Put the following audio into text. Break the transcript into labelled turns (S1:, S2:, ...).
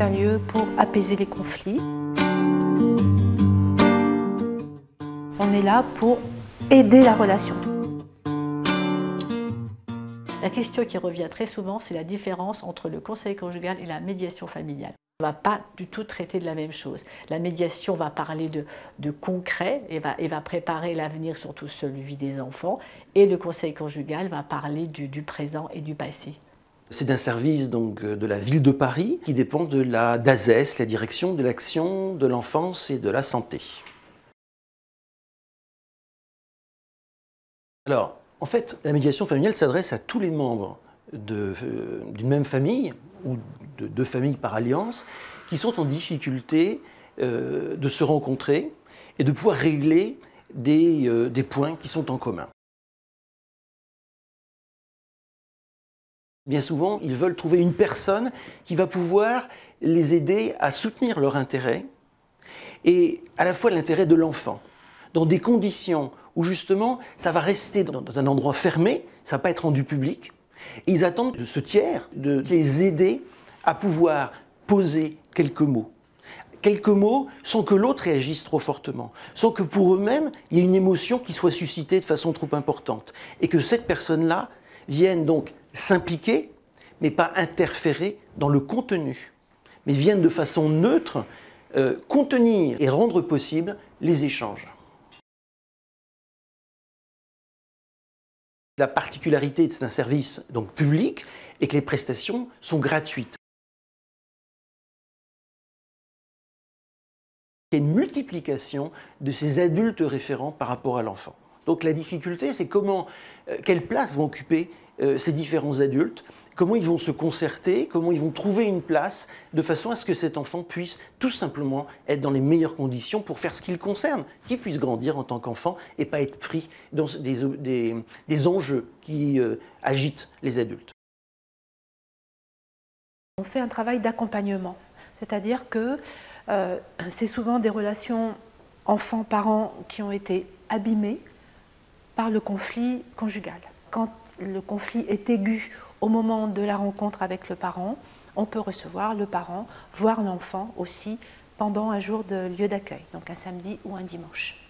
S1: c'est un lieu pour apaiser les conflits. On est là pour aider la relation.
S2: La question qui revient très souvent, c'est la différence entre le conseil conjugal et la médiation familiale. On ne va pas du tout traiter de la même chose. La médiation va parler de concret et va préparer l'avenir, surtout celui des enfants. Et le conseil conjugal va parler du présent et du passé.
S3: C'est un service donc, de la ville de Paris qui dépend de la DAZES, la Direction de l'action de l'enfance et de la santé. Alors, en fait, la médiation familiale s'adresse à tous les membres d'une même famille ou de deux familles par alliance qui sont en difficulté de se rencontrer et de pouvoir régler des points qui sont en commun. Bien souvent, ils veulent trouver une personne qui va pouvoir les aider à soutenir leur intérêt et à la fois l'intérêt de l'enfant, dans des conditions où justement ça va rester dans un endroit fermé, ça ne va pas être rendu public. Et ils attendent de ce tiers de les aider à pouvoir poser quelques mots. Quelques mots sans que l'autre réagisse trop fortement, sans que pour eux-mêmes il y ait une émotion qui soit suscitée de façon trop importante. Et que cette personne-là vienne donc s'impliquer, mais pas interférer dans le contenu, mais vienne de façon neutre contenir et rendre possible les échanges. La particularité d'un service donc public est que les prestations sont gratuites. Il y a une multiplication de ces adultes référents par rapport à l'enfant. Donc la difficulté, c'est quelle place vont occuper ces différents adultes, comment ils vont se concerter, comment ils vont trouver une place de façon à ce que cet enfant puisse tout simplement être dans les meilleures conditions pour faire ce qui le concerne, qu'il puisse grandir en tant qu'enfant et pas être pris dans des enjeux qui agitent les adultes.
S1: On fait un travail d'accompagnement, c'est-à-dire que c'est souvent des relations enfants-parents qui ont été abîmées par le conflit conjugal. Quand le conflit est aigu au moment de la rencontre avec le parent, on peut recevoir le parent, voir l'enfant aussi pendant un jour de lieu d'accueil, donc un samedi ou un dimanche.